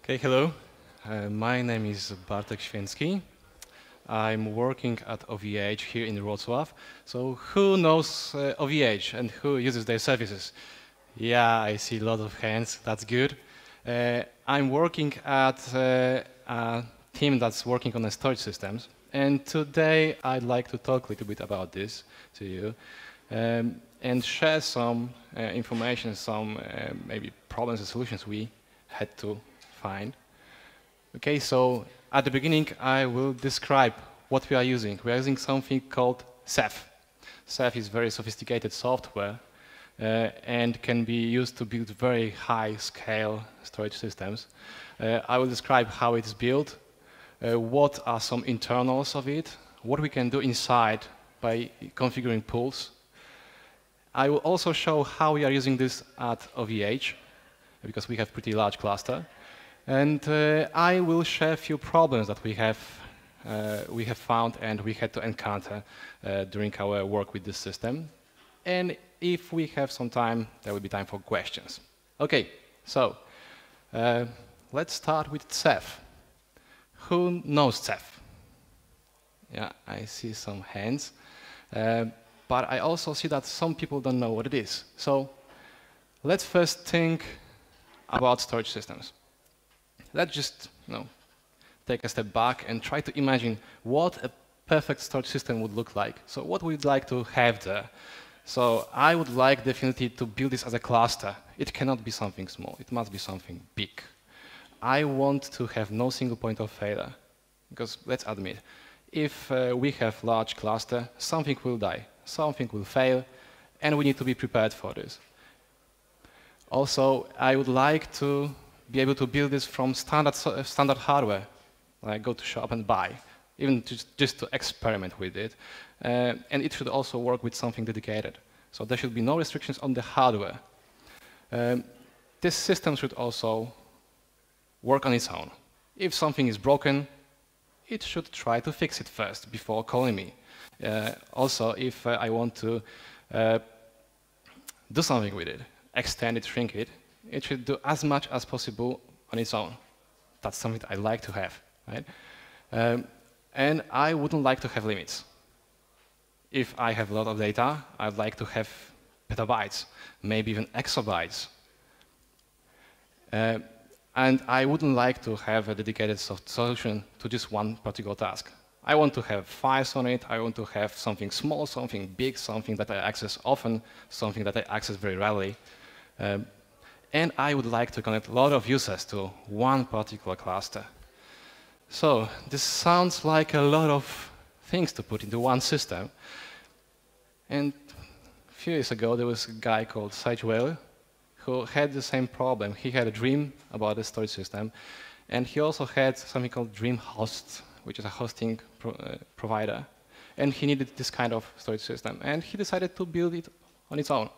Okay, hello. My name is Święcki. I'm working at OVH here in Wrocław. So who knows OVH and who uses their services? Yeah, I see a lot of hands. That's good. I'm working at a team that's working on the storage systems. And today I'd like to talk a little bit about this to you and share some information, some maybe problems and solutions we had to find. Okay, so at the beginning I will describe what we are using. We are using something called Ceph. Ceph is very sophisticated software and can be used to build very high-scale storage systems. I will describe how it is built, what are some internals of it, what we can do inside by configuring pools. I will also show how we are using this at OVH, because we have pretty large cluster. And I will share a few problems that we have found and we had to encounter during our work with this system. And if we have some time, there will be time for questions. Okay, so let's start with Ceph. Who knows Ceph? Yeah, I see some hands. But I also see that some people don't know what it is. So let's first think about storage systems. Let's just take a step back and try to imagine what a perfect storage system would look like. So what we'd like to have there. So I would like definitely to build this as a cluster. It cannot be something small. It must be something big. I want to have no single point of failure. Because let's admit, if we have large cluster, something will die, something will fail, and we need to be prepared for this. Also, I would like to be able to build this from standard hardware, like go to shop and buy, even just to experiment with it. And it should also work with something dedicated. So there should be no restrictions on the hardware. This system should also work on its own. If something is broken, it should try to fix it first before calling me. Also, if I want to do something with it, extend it, shrink it, it should do as much as possible on its own. That's something that I like to have, right? And I wouldn't like to have limits. If I have a lot of data, I'd like to have petabytes, maybe even exabytes. And I wouldn't like to have a dedicated solution to just one particular task. I want to have files on it. I want to have something small, something big, something that I access often, something that I access very rarely. And I would like to connect a lot of users to one particular cluster. So this sounds like a lot of things to put into one system. And a few years ago, there was a guy called Sage Whale who had the same problem. He had a dream about a storage system. And he also had something called DreamHost, which is a hosting provider. And he needed this kind of storage system. And he decided to build it on its own.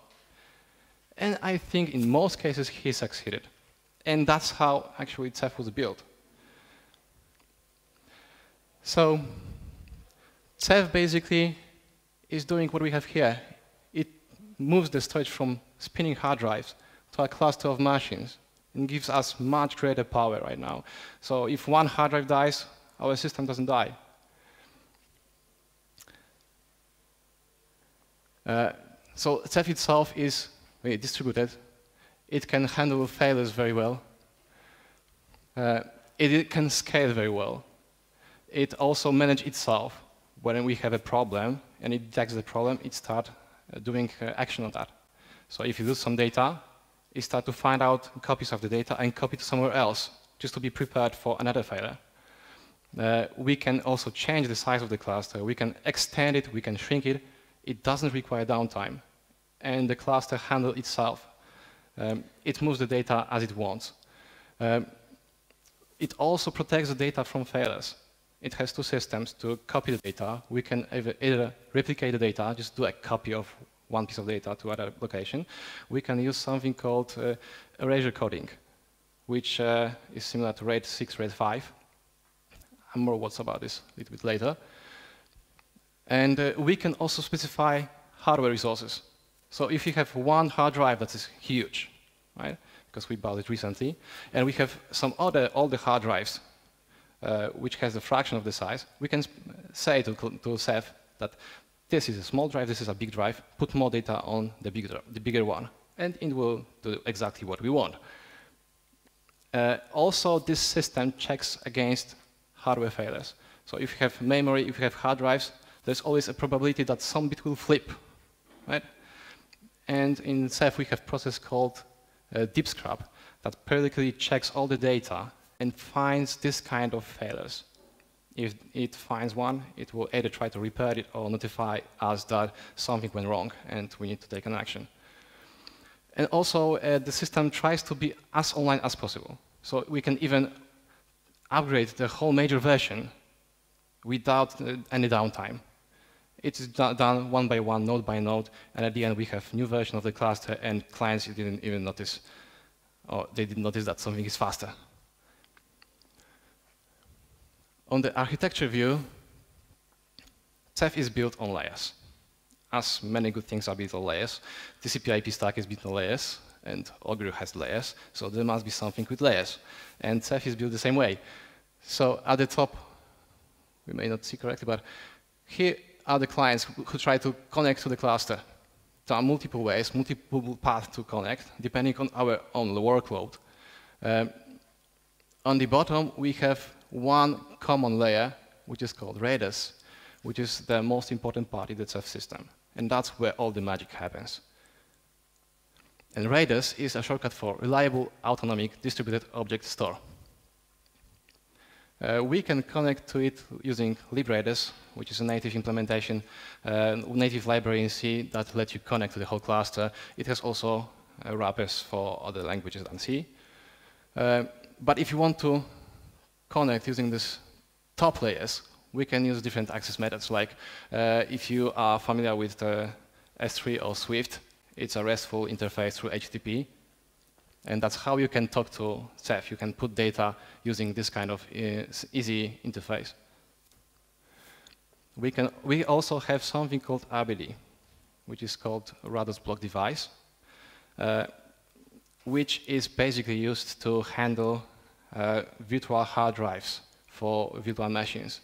And I think in most cases he succeeded. And that's how actually Ceph was built. So Ceph basically is doing what we have here. It moves the storage from spinning hard drives to a cluster of machines and gives us much greater power right now. So if one hard drive dies, our system doesn't die. So Ceph itself is very distributed. It can handle failures very well. It can scale very well. It also manages itself. When we have a problem and it detects the problem, it starts doing action on that. So if you lose some data, it starts to find out copies of the data and copy to somewhere else, just to be prepared for another failure. We can also change the size of the cluster. We can extend it. We can shrink it. It doesn't require downtime. And the cluster handles itself. It moves the data as it wants. It also protects the data from failures. It has two systems to copy the data. We can either replicate the data, just do a copy of one piece of data to another location. We can use something called erasure coding, which is similar to RAID 6, RAID 5. More words about this a little bit later. And we can also specify hardware resources. So if you have one hard drive that is huge, right? because we bought it recently. And we have some other older hard drives, which has a fraction of the size. We can say to Ceph that this is a small drive, this is a big drive, put more data on the bigger one, and it will do exactly what we want. Also, this system checks against hardware failures. So if you have memory, if you have hard drives, there's always a probability that some bit will flip, right? And in Ceph, we have a process called deep scrub that periodically checks all the data and finds this kind of failures. If it finds one, it will either try to repair it or notify us that something went wrong and we need to take an action. And also, the system tries to be as online as possible. So we can even upgrade the whole major version without any downtime. It is done one by one, node by node, and at the end we have new version of the cluster, and clients didn't even notice, or they didn't notice that something is faster. On the architecture view, Ceph is built on layers. As many good things are built on layers, TCP/IP stack is built on layers, and Ogre has layers, so there must be something with layers. And Ceph is built the same way. So at the top, we may not see correctly, but here are the clients who try to connect to the cluster. There are multiple ways, multiple paths to connect, depending on our own workload. On the bottom, we have one common layer, which is called Raiders, which is the most important part in the Ceph system. And that's where all the magic happens. And Raiders is a shortcut for Reliable Autonomic Distributed Object Store. We can connect to it using libraiders, which is a native implementation, native library in C that lets you connect to the whole cluster. It has also wrappers for other languages than C. But if you want to connect using these top layers, we can use different access methods. Like if you are familiar with S3 or Swift, it's a RESTful interface through HTTP. And that's how you can talk to Ceph. You can put data using this kind of easy interface. We also have something called RBD, which is called Rados Block Device, which is basically used to handle virtual hard drives for virtual machines.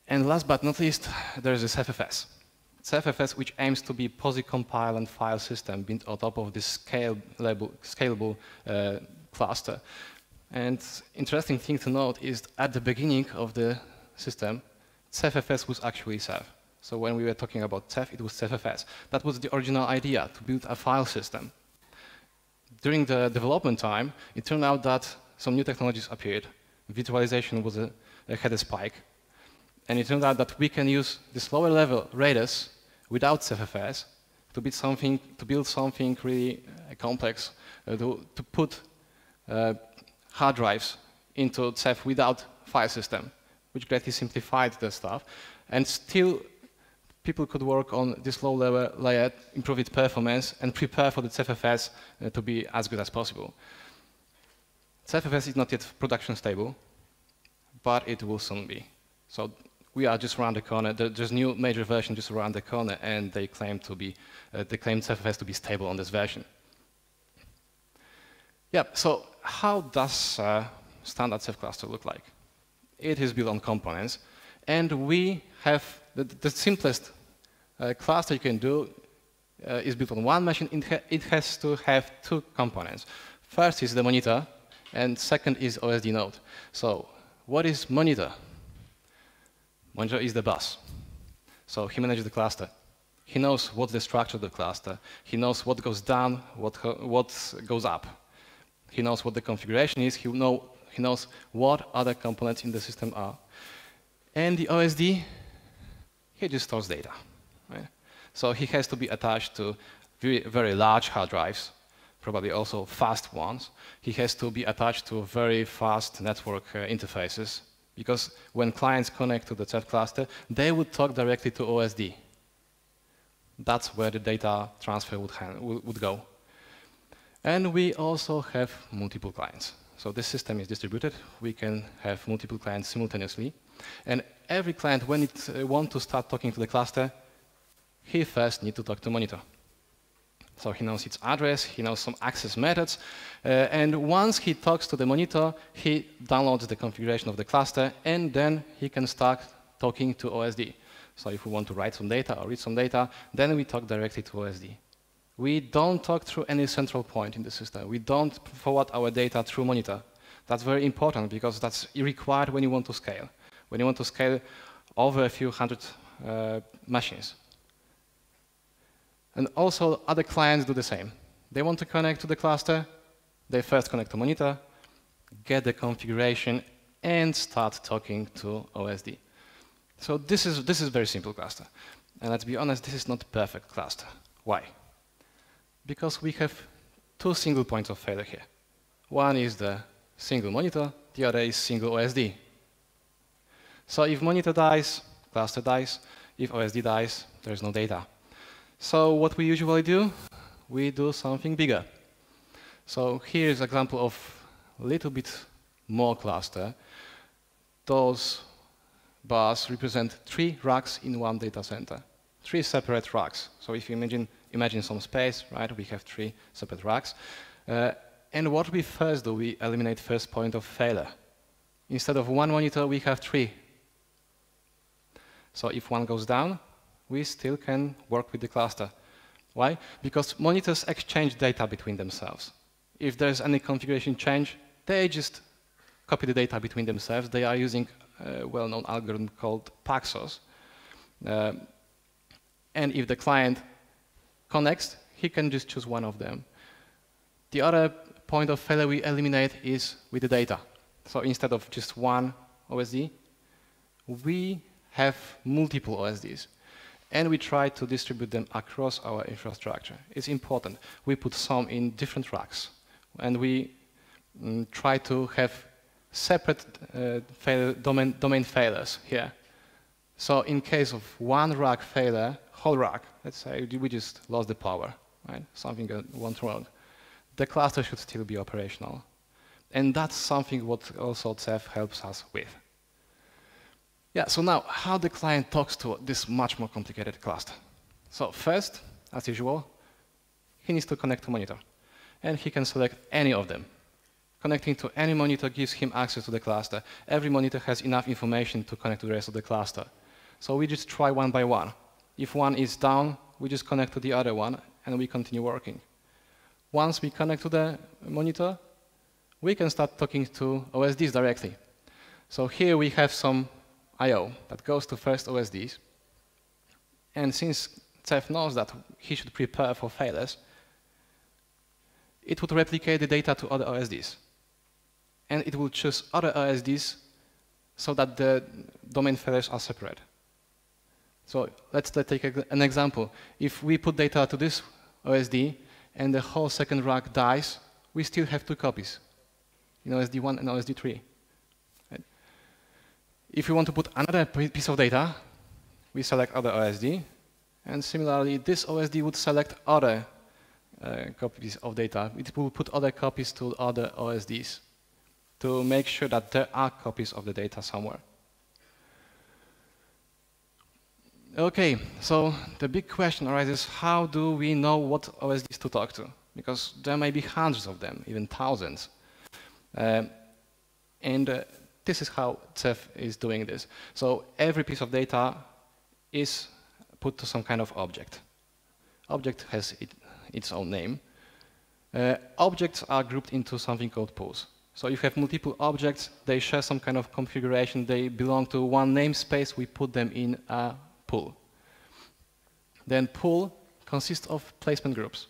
And last but not least, there is a Ceph-as. Ceph-as, which aims to be POSIX compile and file system built on top of this scalable cluster. And interesting thing to note is at the beginning of the system, Ceph-as was actually Ceph. So when we were talking about Ceph, it was Ceph-as. That was the original idea, to build a file system. During the development time, it turned out that some new technologies appeared. Virtualization had a spike. And it turned out that we can use this lower level Raiders without Ceph-as to build something really complex, to put hard drives into Ceph without file system, which greatly simplified the stuff. And still, people could work on this low-level layer, improve its performance, and prepare for the Ceph-as to be as good as possible. Ceph-as is not yet production stable, but it will soon be. So we are just around the corner. There's a new major version just around the corner, and they claim Ceph-as to be stable on this version. Yeah. So how does standard Ceph cluster look like? It is built on components, and we have the simplest cluster you can do is built on one machine. It has to have two components. First is the monitor, and second is OSD node. So what is monitor? Monitor is the boss. So he manages the cluster. He knows what's the structure of the cluster. He knows what goes down, what goes up. He knows what the configuration is. He knows what other components in the system are. And the OSD, he just stores data. Right? So he has to be attached to very, very large hard drives, probably also fast ones. He has to be attached to very fast network interfaces, because when clients connect to the Ceph cluster, they would talk directly to OSD. That's where the data transfer would go. And we also have multiple clients. So this system is distributed. We can have multiple clients simultaneously. And every client, when it wants to start talking to the cluster, he first needs to talk to monitor. So he knows its address, he knows some access methods, and once he talks to the monitor, he downloads the configuration of the cluster, and then he can start talking to OSD. So if we want to write some data or read some data, then we talk directly to OSD. We don't talk through any central point in the system. We don't forward our data through monitor. That's very important because that's required when you want to scale. When you want to scale over a few hundred machines. And also other clients do the same. They want to connect to the cluster, they first connect to monitor, get the configuration, and start talking to OSD. So this is very simple cluster. And let's be honest, this is not perfect cluster. Why? Because we have two single points of failure here. One is the single monitor, the other is single OSD. So if monitor dies, cluster dies. If OSD dies, there's no data. So what we usually do, we do something bigger. So here's an example of a little bit more cluster. Those bars represent 3 racks in one data center. 3 separate racks. So if you imagine some space, right? We have 3 separate racks. And what we first do, we eliminate first point of failure. Instead of 1 monitor, we have 3. So if one goes down, we still can work with the cluster. Why? Because monitors exchange data between themselves. If there's any configuration change, they just copy the data between themselves. They are using a well-known algorithm called Paxos. And if the client connects, he can just choose one of them. The other point of failure we eliminate is with the data. So instead of just one OSD, we have multiple OSDs. And we try to distribute them across our infrastructure. It's important. We put some in different racks. And we try to have separate domain failures here. So in case of one rack failure, whole rack, let's say we just lost the power, right? Something went wrong. The cluster should still be operational. And that's something what also Ceph helps us with. Yeah, so now, how the client talks to this much more complicated cluster. So first, as usual, he needs to connect to monitor. And he can select any of them. Connecting to any monitor gives him access to the cluster. Every monitor has enough information to connect to the rest of the cluster. So we just try one by one. If one is down, we just connect to the other one, and we continue working. Once we connect to the monitor, we can start talking to OSDs directly. So here we have some I/O that goes to first OSDs. And since Ceph knows that he should prepare for failures, it would replicate the data to other OSDs. And it will choose other OSDs so that the domain failures are separate. So let's take an example. If we put data to this OSD and the whole second rack dies, we still have 2 copies, in OSD1 and OSD3. If we want to put another piece of data, we select other OSD, and similarly, this OSD would select other copies of data. It will put other copies to other OSDs to make sure that there are copies of the data somewhere. Okay, so the big question arises, how do we know what OSDs to talk to? Because there may be hundreds of them, even thousands. This is how Ceph is doing this. So every piece of data is put to some kind of object. Object has its own name. Objects are grouped into something called pools. So if you have multiple objects, they share some kind of configuration, they belong to one namespace, we put them in a pool. Then pool consists of placement groups.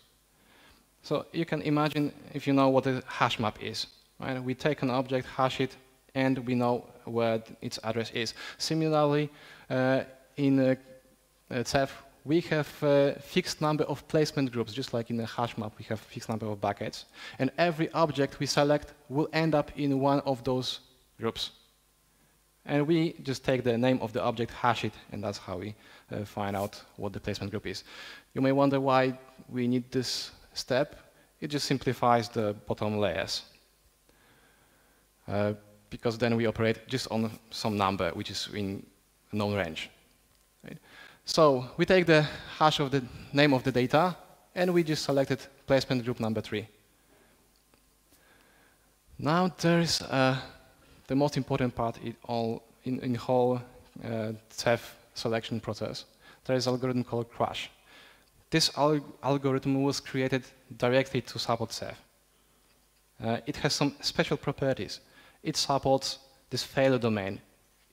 So you can imagine if you know what a hash map is. Right? We take an object, hash it, and we know where its address is. Similarly, in Ceph, we have a fixed number of placement groups, just like in a hash map, we have a fixed number of buckets. And every object we select will end up in one of those groups. And we just take the name of the object, hash it, and that's how we find out what the placement group is. You may wonder why we need this step. It just simplifies the bottom layers. Because then we operate just on some number, which is in a known range. Right? So we take the hash of the name of the data, and we just selected placement group number 3. Now there is the most important part in whole Ceph selection process. There is an algorithm called crush. This algorithm was created directly to support Ceph. It has some special properties. It supports this failure domain.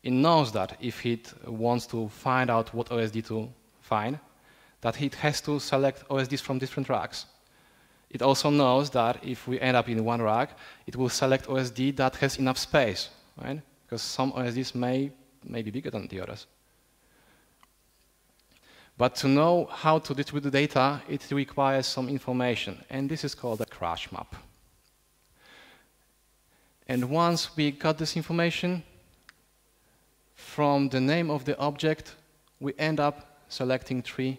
It knows that if it wants to find out what OSD to find, that it has to select OSDs from different racks. It also knows that if we end up in one rack, it will select OSD that has enough space, right? Because some OSDs may be bigger than the others. But to know how to distribute the data, it requires some information, and this is called a crush map. And once we got this information, from the name of the object, we end up selecting 3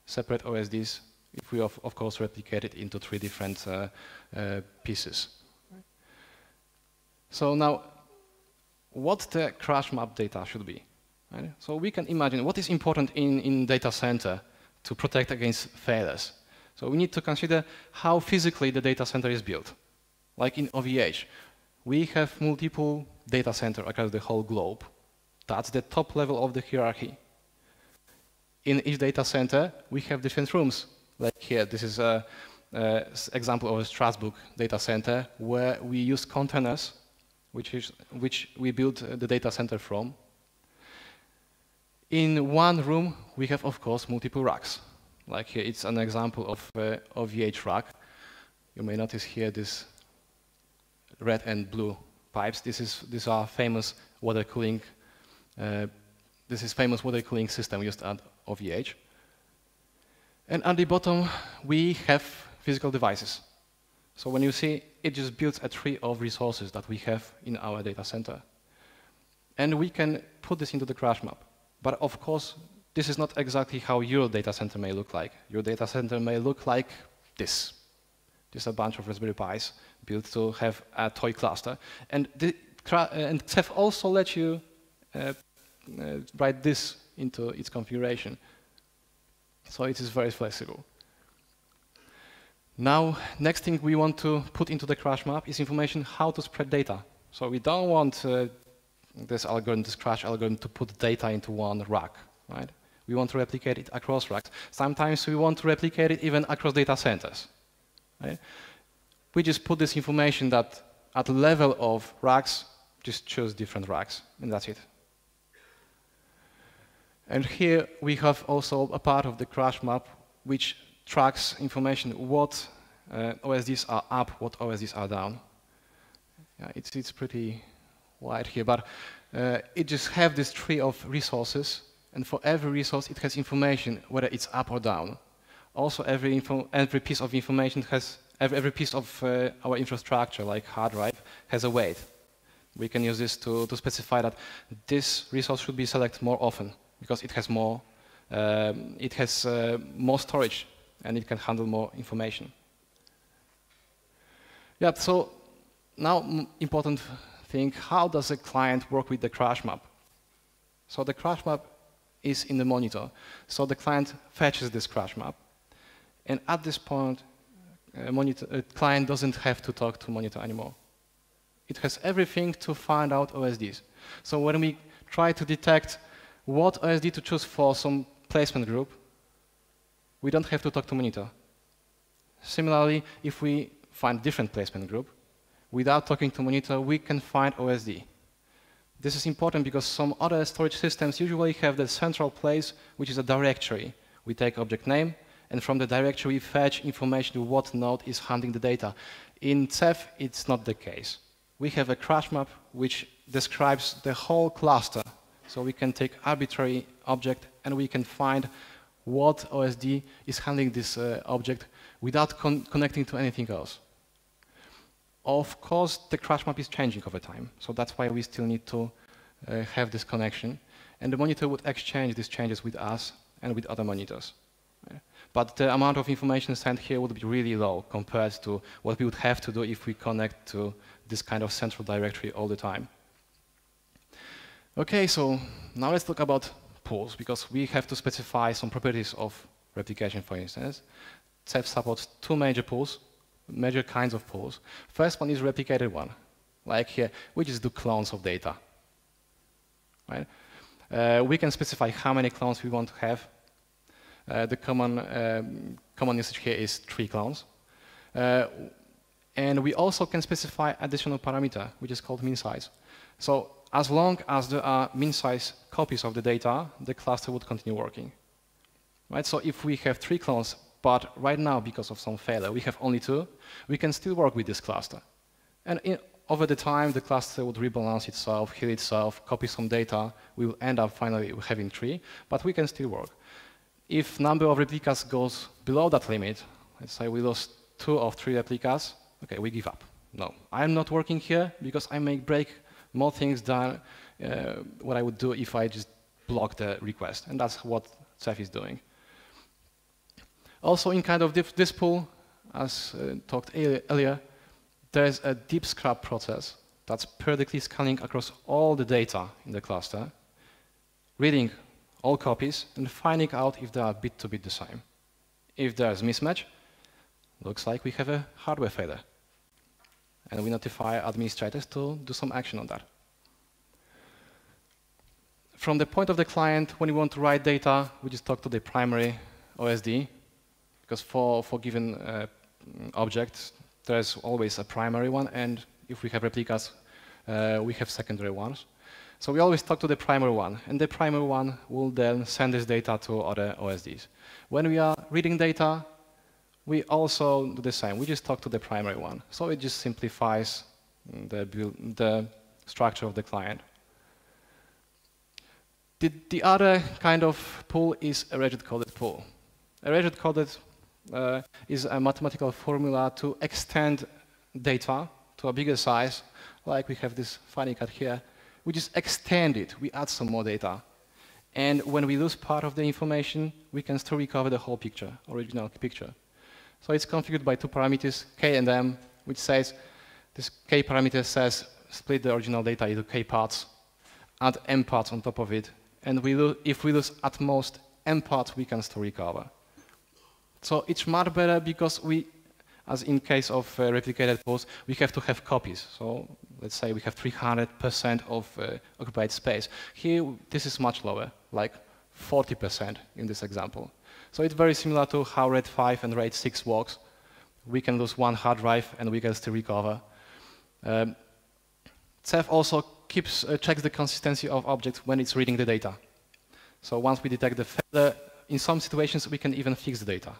separate OSDs, if we of course replicate it into 3 different pieces. So now, what the crush map data should be. Right? So we can imagine what is important in data center to protect against failures. So we need to consider how physically the data center is built. Like in OVH, we have multiple data centers across the whole globe. That's the top level of the hierarchy. In each data center, we have different rooms. Like here, this is an example of a Strasbourg data center where we use containers, which we built the data center from. In one room, we have, of course, multiple racks. Like here, it's an example of OVH rack. You may notice here this red and blue pipes. These are famous water cooling. This is famous water cooling system used at OVH. And at the bottom, we have physical devices. So when you see, it just builds a tree of resources that we have in our data center. And we can put this into the crush map. But of course, this is not exactly how your data center may look like. Your data center may look like this. Just a bunch of Raspberry Pis built to have a toy cluster. And Ceph also lets you write this into its configuration. So it is very flexible. Now, next thing we want to put into the crush map is information how to spread data. So we don't want this algorithm, this crush algorithm, to put data into one rack, right? We want to replicate it across racks. Sometimes we want to replicate it even across data centers, right? We just put this information that at the level of racks, just choose different racks, and that's it. And here we have also a part of the crush map which tracks information what OSDs are up, what OSDs are down. Yeah, it's pretty wide here, but it just have this tree of resources, and for every resource it has information whether it's up or down. Also, every piece of information has every piece of our infrastructure, like hard drive, has a weight. We can use this to specify that this resource should be selected more often because it has more storage and it can handle more information. Yeah. So now, important thing: how does a client work with the crush map? So the crush map is in the monitor. So the client fetches this crush map, and at this point, client doesn't have to talk to monitor anymore. It has everything to find out OSDs. So when we try to detect what OSD to choose for some placement group, we don't have to talk to monitor. Similarly, if we find different placement group, without talking to monitor, we can find OSD. This is important because some other storage systems usually have the central place, which is a directory. We take object name, and from the directory we fetch information to what node is handling the data. In Ceph, it's not the case. We have a crush map which describes the whole cluster. So we can take arbitrary object and we can find what OSD is handling this object without connecting to anything else. Of course, the crush map is changing over time, so that's why we still need to have this connection. And the monitor would exchange these changes with us and with other monitors. But the amount of information sent here would be really low compared to what we would have to do if we connect to this kind of central directory all the time. Okay, so now let's talk about pools, because we have to specify some properties of replication, for instance. Ceph supports two major kinds of pools. First one is replicated one. Like here, we just do clones of data. Right? We can specify how many clones we want to have. The common usage here is 3 clones. And we also can specify additional parameter, which is called min size. So as long as there are min size copies of the data, the cluster would continue working. Right? So if we have 3 clones, but right now, because of some failure, we have only 2, we can still work with this cluster. And over the time, the cluster would rebalance itself, heal itself, copy some data. We will end up finally having 3, but we can still work. If number of replicas goes below that limit, let's say we lost 2 of 3 replicas, okay, we give up. No, I'm not working here because I may break more things than what I would do if I just block the request. And that's what Ceph is doing. Also, in kind of this pool, as talked earlier, there's a deep scrub process that's periodically scanning across all the data in the cluster, reading all copies, and finding out if they are bit to bit the same. If there's mismatch, looks like we have a hardware failure. And we notify administrators to do some action on that. From the point of the client, when we want to write data, we just talk to the primary OSD, because for given objects, there's always a primary one, and if we have replicas, we have secondary ones. So we always talk to the primary one, and the primary one will then send this data to other OSDs. When we are reading data, we also do the same. We just talk to the primary one. So it just simplifies the structure of the client. The other kind of pool is a rigid-coded pool. A rigid-coded is a mathematical formula to extend data to a bigger size, like we have this funny cut here. We just extend it, we add some more data. And when we lose part of the information, we can still recover the whole picture, original picture. So it's configured by 2 parameters, k and m, which says, this k parameter says, split the original data into k parts, add m parts on top of it, and if we lose at most m parts, we can still recover. So it's much better because we, as in case of replicated pools, we have to have copies. So let's say we have 300% of occupied space. Here, this is much lower, like 40% in this example. So it's very similar to how RAID 5 and RAID 6 works. We can lose 1 hard drive and we can still recover. Ceph also checks the consistency of objects when it's reading the data. So once we detect the failure, in some situations we can even fix the data.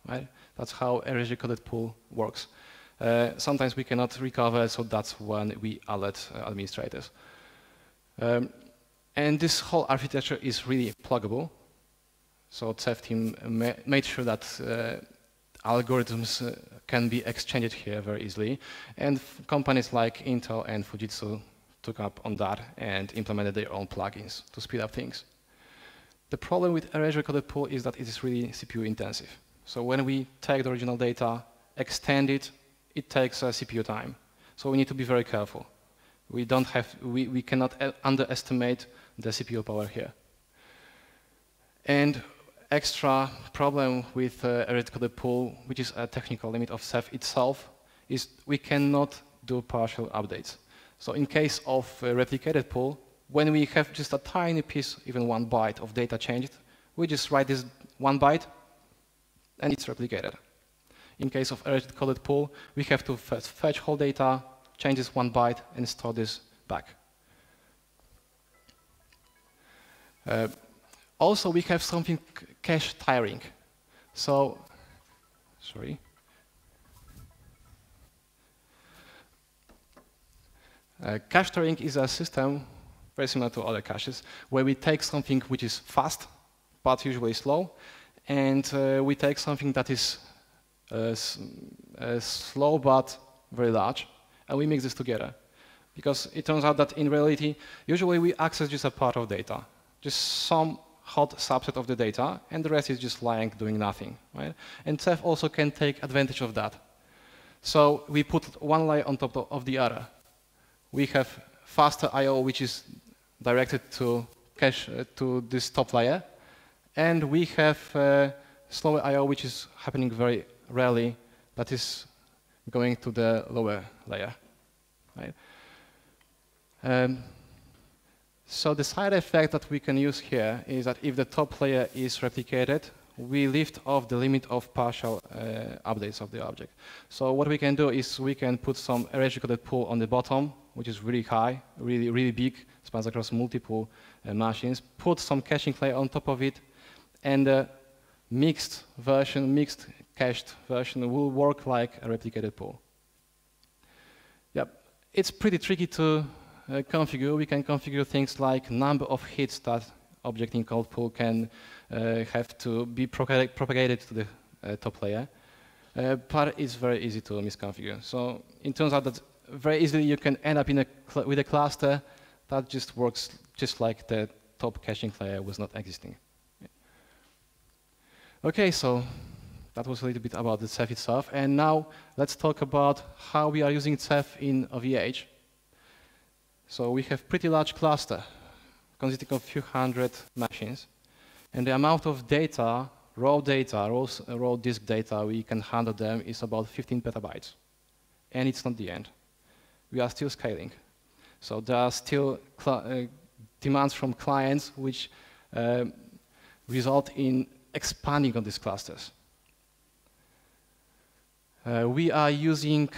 Right? That's how a rigid-coded pool works. Sometimes we cannot recover, so that's when we alert administrators. And this whole architecture is really pluggable. So Ceph team made sure that algorithms can be exchanged here very easily. And companies like Intel and Fujitsu took up on that and implemented their own plugins to speed up things. The problem with a rigid-coded pool is that it is really CPU intensive. So when we take the original data, extend it, it takes CPU time. So we need to be very careful. We cannot underestimate the CPU power here. And extra problem with a rigid-coded pool, which is a technical limit of Ceph itself, is we cannot do partial updates. So in case of a replicated pool, when we have just a tiny piece, even 1 byte of data changed, we just write this 1 byte, and it's replicated. In case of a rigid-coded pool, we have to first fetch whole data, change this 1 byte, and store this back. Also, we have something cache tiring. So, sorry. Cache tiring is a system very similar to other caches, where we take something which is fast, but usually slow, and we take something that is slow but very large, and we mix this together. Because it turns out that in reality, usually we access just a part of data, just some hot subset of the data, and the rest is just lying, doing nothing. Right? And Ceph also can take advantage of that. So we put one layer on top of the other. We have faster I/O, which is directed to cache to this top layer, and we have slower I/O, which is happening very rarely, that is going to the lower layer. Right? So the side effect that we can use here is that if the top layer is replicated, we lift off the limit of partial updates of the object. So what we can do is we can put some erasure-coded pool on the bottom, which is really high, really big, spans across multiple machines, put some caching layer on top of it, and the mixed cached version will work like a replicated pool. Yep, it's pretty tricky to configure. We can configure things like number of hits that object in cold pool can have to be propagated to the top layer, but it's very easy to misconfigure. So it turns out that very easily you can end up with a cluster that just works just like the top caching layer was not existing. Okay, so that was a little bit about the Ceph itself, and now let's talk about how we are using Ceph in OVH. So we have pretty large cluster consisting of a few hundred machines, and the amount of data, raw disk data we can handle them is about 15 petabytes, and it's not the end. We are still scaling. So there are still demands from clients which result in expanding on these clusters. We are using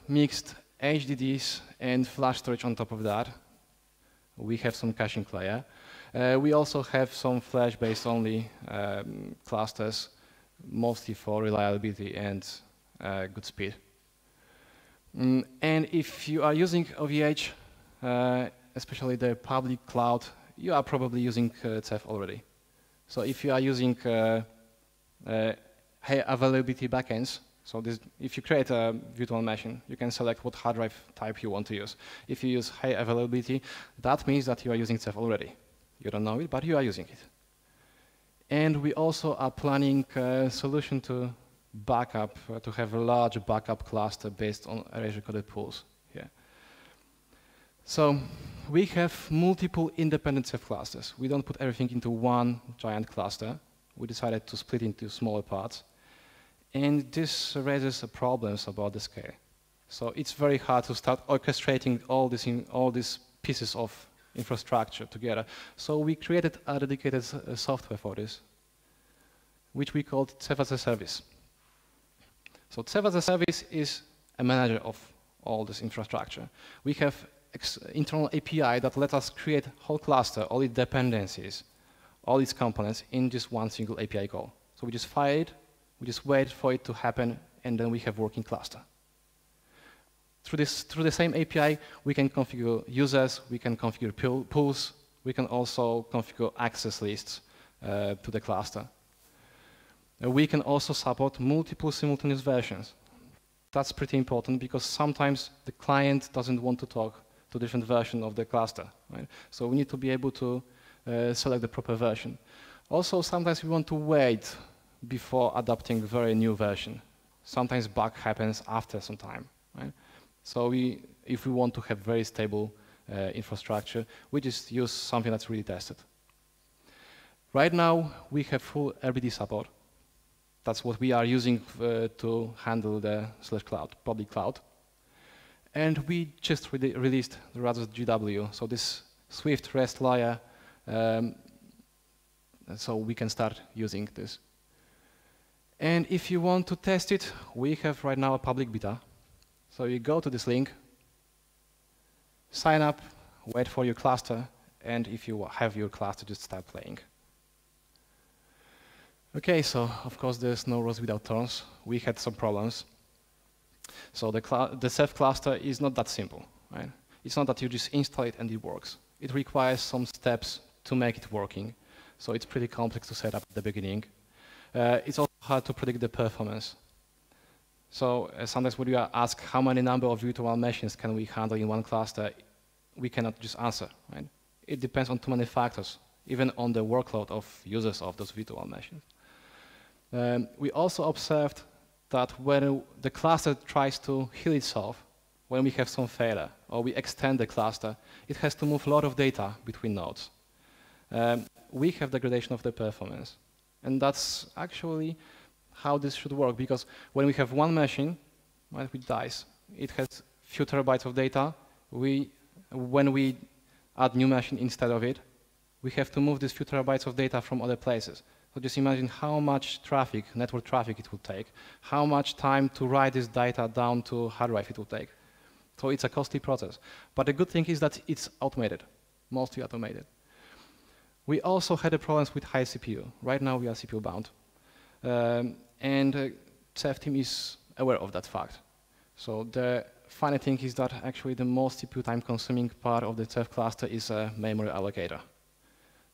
mixed HDDs and flash storage on top of that. We have some caching layer. We also have some flash-based only clusters, mostly for reliability and good speed. And if you are using OVH, especially the public cloud, you are probably using Ceph already. So if you are using high availability backends, so if you create a virtual machine, you can select what hard drive type you want to use. If you use high availability, that means that you are using Ceph already. You don't know it, but you are using it. And we also are planning a solution to backup, to have a large backup cluster based on erasure-coded pools here. So we have multiple independent Ceph clusters. We don't put everything into one giant cluster. We decided to split into smaller parts. And this raises problems about the scale. So it's very hard to start orchestrating all these pieces of infrastructure together. So we created a dedicated software for this, which we called Ceph-as-a-Service. So Ceph-as-a-Service is a manager of all this infrastructure. We have internal API that lets us create whole cluster, all its dependencies, all its components in just one single API call. So we just fire it, we just wait for it to happen, and then we have working cluster. Through the same API, we can configure users, we can configure pools, we can also configure access lists to the cluster. We can also support multiple simultaneous versions. That's pretty important because sometimes the client doesn't want to talk to different versions of the cluster, right? So we need to be able to select the proper version. Also, sometimes we want to wait before adopting a very new version. Sometimes bug happens after some time, right? So if we want to have very stable infrastructure, we just use something that's really tested. Right now, we have full RBD support. That's what we are using to handle the /cloud, public cloud. And we just released the Radus GW, so this Swift REST layer, so we can start using this. And if you want to test it, we have right now a public beta. So you go to this link, sign up, wait for your cluster, and if you have your cluster, just start playing. Okay, so of course there's no rose without thorns. We had some problems. So the Ceph cluster is not that simple, right? It's not that you just install it and it works. It requires some steps to make it working. So it's pretty complex to set up at the beginning. It's also hard to predict the performance. So sometimes when you are asked how many number of virtual machines can we handle in one cluster, we cannot just answer, right? It depends on too many factors, even on the workload of users of those virtual machines. We also observed that when the cluster tries to heal itself, when we have some failure, or we extend the cluster, it has to move a lot of data between nodes. We have degradation of the performance. And that's actually how this should work, because when we have one machine, right, which dies, it has few terabytes of data. When we add new machine instead of it, we have to move these few terabytes of data from other places. So just imagine how much traffic, network traffic it would take, how much time to write this data down to hard drive it will take. So it's a costly process. But the good thing is that it's automated, mostly automated. We also had problems with high CPU. Right now we are CPU bound. Ceph team is aware of that fact. So the funny thing is that actually the most CPU time consuming part of the Ceph cluster is a memory allocator.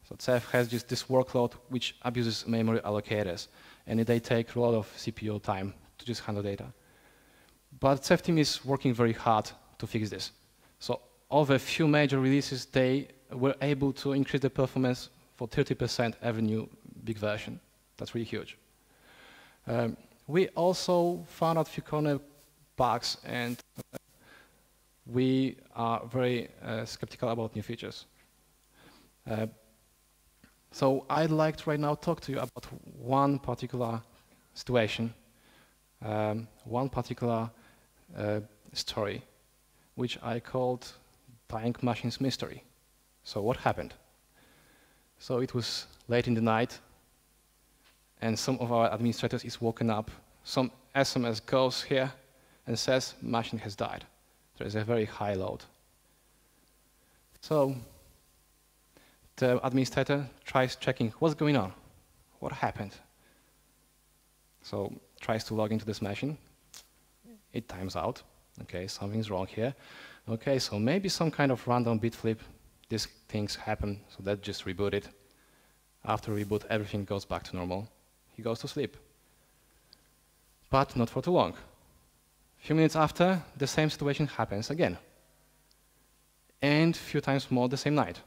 So Ceph has just this workload which abuses memory allocators, and they take a lot of CPU time to just handle data. But Ceph team is working very hard to fix this. So over a few major releases, they were able to increase the performance for 30% every new big version. That's really huge. We also found out a few kernel bugs, and we are very skeptical about new features. So I'd like to right now talk to you about one particular situation, one particular story, which I called Dying Machines Mystery. So what happened? So it was late in the night, and some of our administrators is woken up. Some SMS goes here and says machine has died. There is a very high load. So the administrator tries checking what's going on, what happened. So tries to log into this machine. It times out. Okay, something's wrong here. Okay, so maybe some kind of random bit flip. These things happen, so that just reboot it. After reboot, everything goes back to normal. He goes to sleep. But not for too long. A few minutes after, the same situation happens again. And a few times more the same night.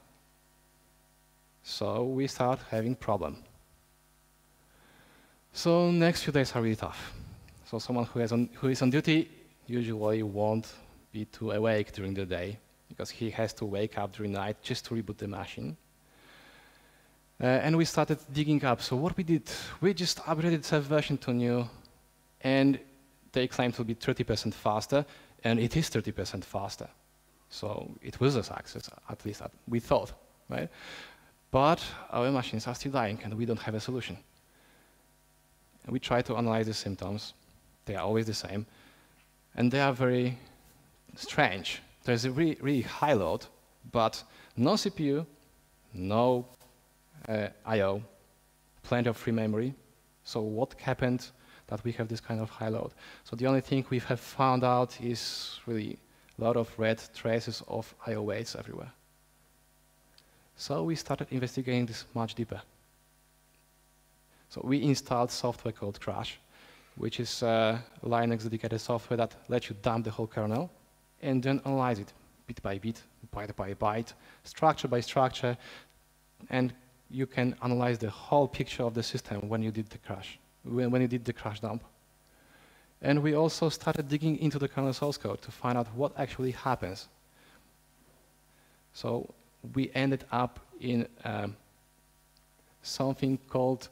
So we start having problem. So next few days are really tough. So someone who is on duty usually won't be too awake during the day, because he has to wake up during the night just to reboot the machine. And we started digging up. So what we did, we just upgraded Ceph version to new, and they claim to be 30% faster, and it is 30% faster. So it was a success, at least we thought, right? But our machines are still dying, and we don't have a solution. And we try to analyze the symptoms. They are always the same, and they are very strange. There's a really, really high load, but no CPU, no I/O, plenty of free memory. So what happened that we have this kind of high load? So the only thing we have found out is really a lot of red traces of I/O weights everywhere. So we started investigating this much deeper. So we installed software called Crush, which is Linux dedicated software that lets you dump the whole kernel and then analyze it bit by bit, byte by byte, structure by structure, and you can analyze the whole picture of the system when you did the crash, when you did the crash dump. And we also started digging into the kernel source code to find out what actually happens. So we ended up in something called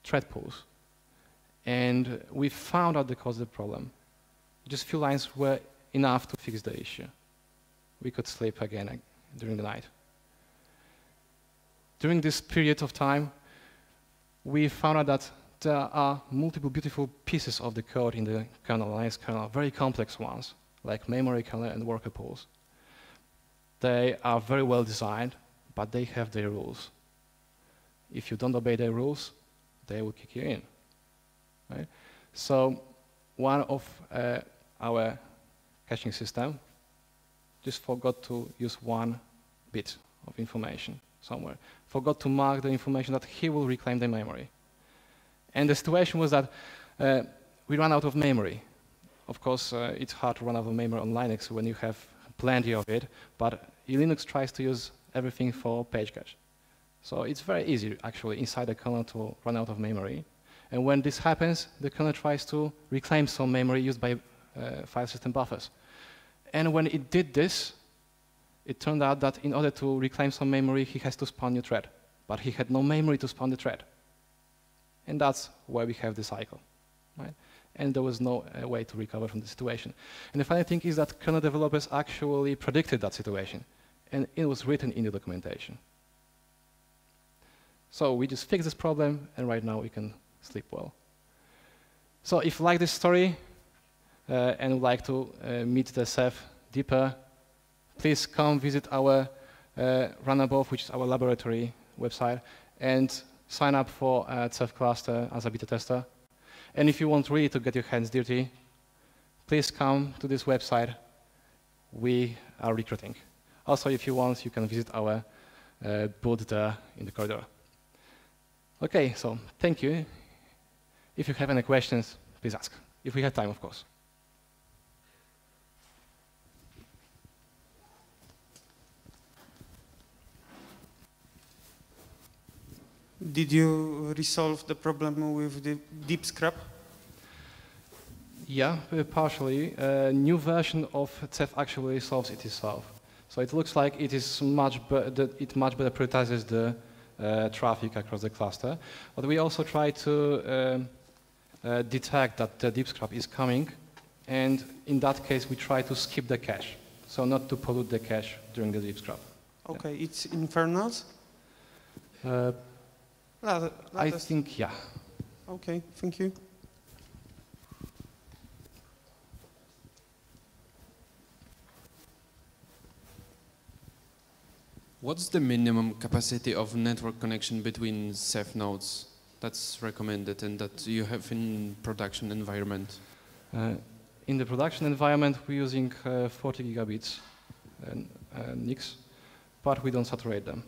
thread pools. And we found out the cause of the problem. Just a few lines were enough to fix the issue. We could sleep again during the night. During this period of time, we found out that there are multiple beautiful pieces of the code in the kernel, Linux kernel, very complex ones, like memory kernel and worker pools. They are very well designed, but they have their rules. If you don't obey their rules, they will kick you in. Right? So one of our caching system just forgot to use one bit of information somewhere. Forgot to mark the information that he will reclaim the memory. And the situation was that we ran out of memory. Of course, it's hard to run out of memory on Linux when you have plenty of it, but Linux tries to use everything for page cache. So it's very easy, actually, inside the kernel to run out of memory. And when this happens, the kernel tries to reclaim some memory used by file system buffers. And when it did this, it turned out that in order to reclaim some memory, he has to spawn new thread. but he had no memory to spawn the thread. And that's why we have the cycle, right? And there was no way to recover from the situation. And the funny thing is that kernel developers actually predicted that situation, and it was written in the documentation. So we just fixed this problem, and right now we can sleep well. So if you like this story and would like to meet the Ceph deeper, please come visit our Run Above, which is our laboratory website, and sign up for Ceph cluster as a beta tester. And if you want really to get your hands dirty, please come to this website. We are recruiting. Also, if you want, you can visit our booth there in the corridor. Okay, so thank you. If you have any questions, please ask. If we have time, of course. Did you resolve the problem with the deep scrap? Yeah, partially. A new version of Ceph actually solves it itself. So it looks like it is much better prioritizes the traffic across the cluster. But we also try to detect that the deep scrap is coming, and in that case we try to skip the cache, so not to pollute the cache during the deep scrap. Okay, yeah. It's infernals? I think, yeah. Okay, thank you. What's the minimum capacity of network connection between Ceph nodes that's recommended and that you have in production environment? In the production environment, we're using 40 gigabits NICs, but we don't saturate them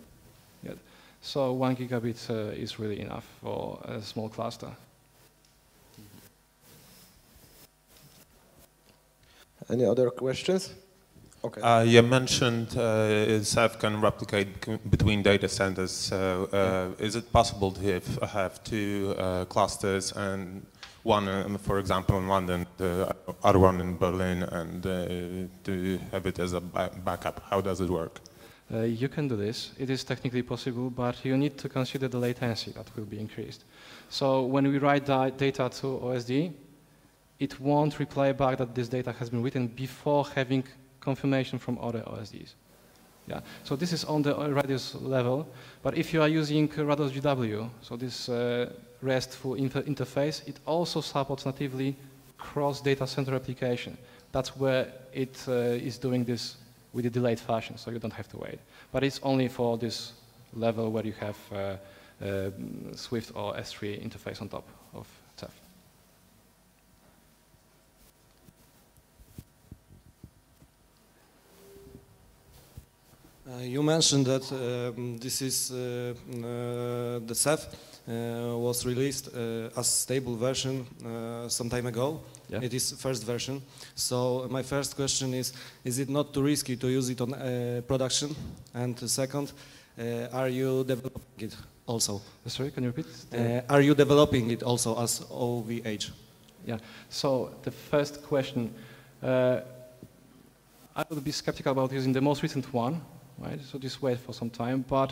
yet. So 1 gigabit is really enough for a small cluster. Any other questions? Okay. You mentioned Ceph can replicate between data centers. So is it possible to have two clusters, and one, for example, in London, the other one in Berlin, and to have it as a backup? How does it work? You can do this. It is technically possible, but you need to consider the latency that will be increased. So when we write data to OSD, it won't reply back that this data has been written before having confirmation from other OSDs. Yeah. So this is on the radius level, but if you are using Rados GW, so this RESTful interface, it also supports natively cross data center application. That's where it is doing this with a delayed fashion, so you don't have to wait. But it's only for this level where you have Swift or S3 interface on top of Ceph. You mentioned that this is the Ceph was released as stable version some time ago. Yeah. It is first version. So my first question is it not too risky to use it on production? And second, are you developing it also? Sorry, can you repeat? Are you developing it also as OVH? Yeah, so the first question, I would be skeptical about using the most recent one, right? So just wait for some time, but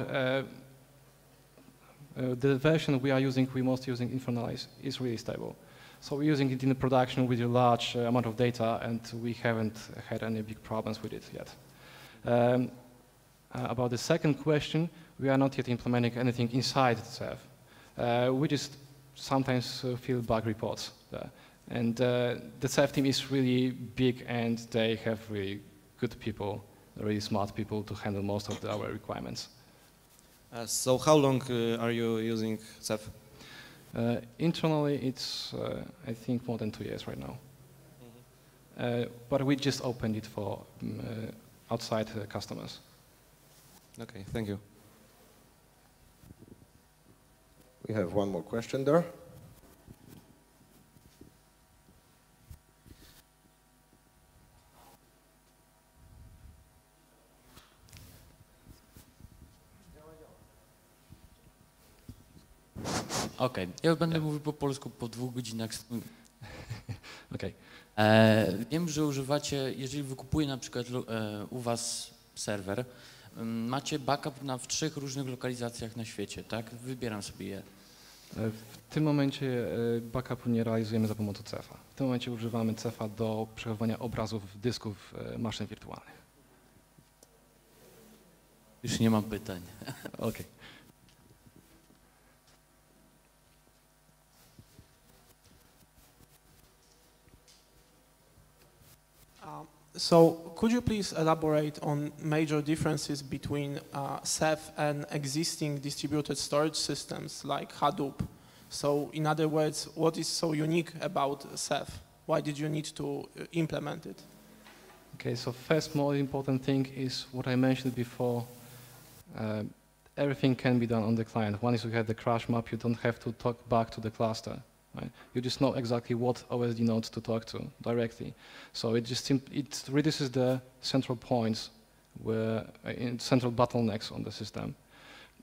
the version we are using, we most using Infernalize, is really stable. So we're using it in the production with a large amount of data, and we haven't had any big problems with it yet. About the second question, we are not yet implementing anything inside Ceph. We just sometimes feel bug reports there. And the Ceph team is really big, and they have really good people, really smart people to handle most of our requirements. So how long are you using Ceph? Internally, it's, I think, more than 2 years right now. Mm-hmm. But we just opened it for outside customers. Okay, thank you. We have one more question there. Okej, ja będę mówił po polsku po 2 godzinach. Okay. Wiem, że używacie, jeżeli wykupuję na przykład u was serwer, Macie backup w 3 różnych lokalizacjach na świecie, tak? Wybieram sobie je. W tym momencie backupu nie realizujemy za pomocą Ceph-a. W tym momencie używamy Ceph-a do przechowywania obrazów dysków maszyn wirtualnych. Już nie mam pytań. Okay. So could you please elaborate on major differences between Ceph and existing distributed storage systems like Hadoop? So in other words, what is so unique about Ceph? Why did you need to implement it? Okay, so first most important thing is what I mentioned before. Everything can be done on the client. Once you have the crash map, you don't have to talk back to the cluster. Right? You just know exactly what OSD nodes to talk to directly. So it reduces the central points, central bottlenecks on the system.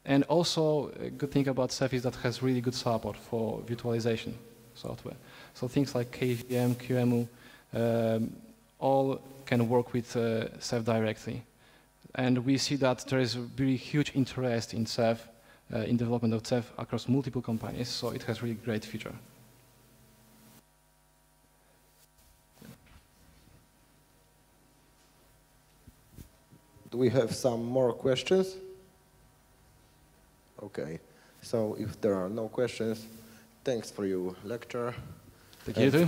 And also, a good thing about Ceph is that it has really good support for virtualization software. So things like KVM, QEMU, all can work with Ceph directly. And we see that there is a really huge interest in Ceph, in development of Ceph across multiple companies, so it has really great future. Do we have some more questions? Okay, so if there are no questions, thanks for your lecture. Thank you too.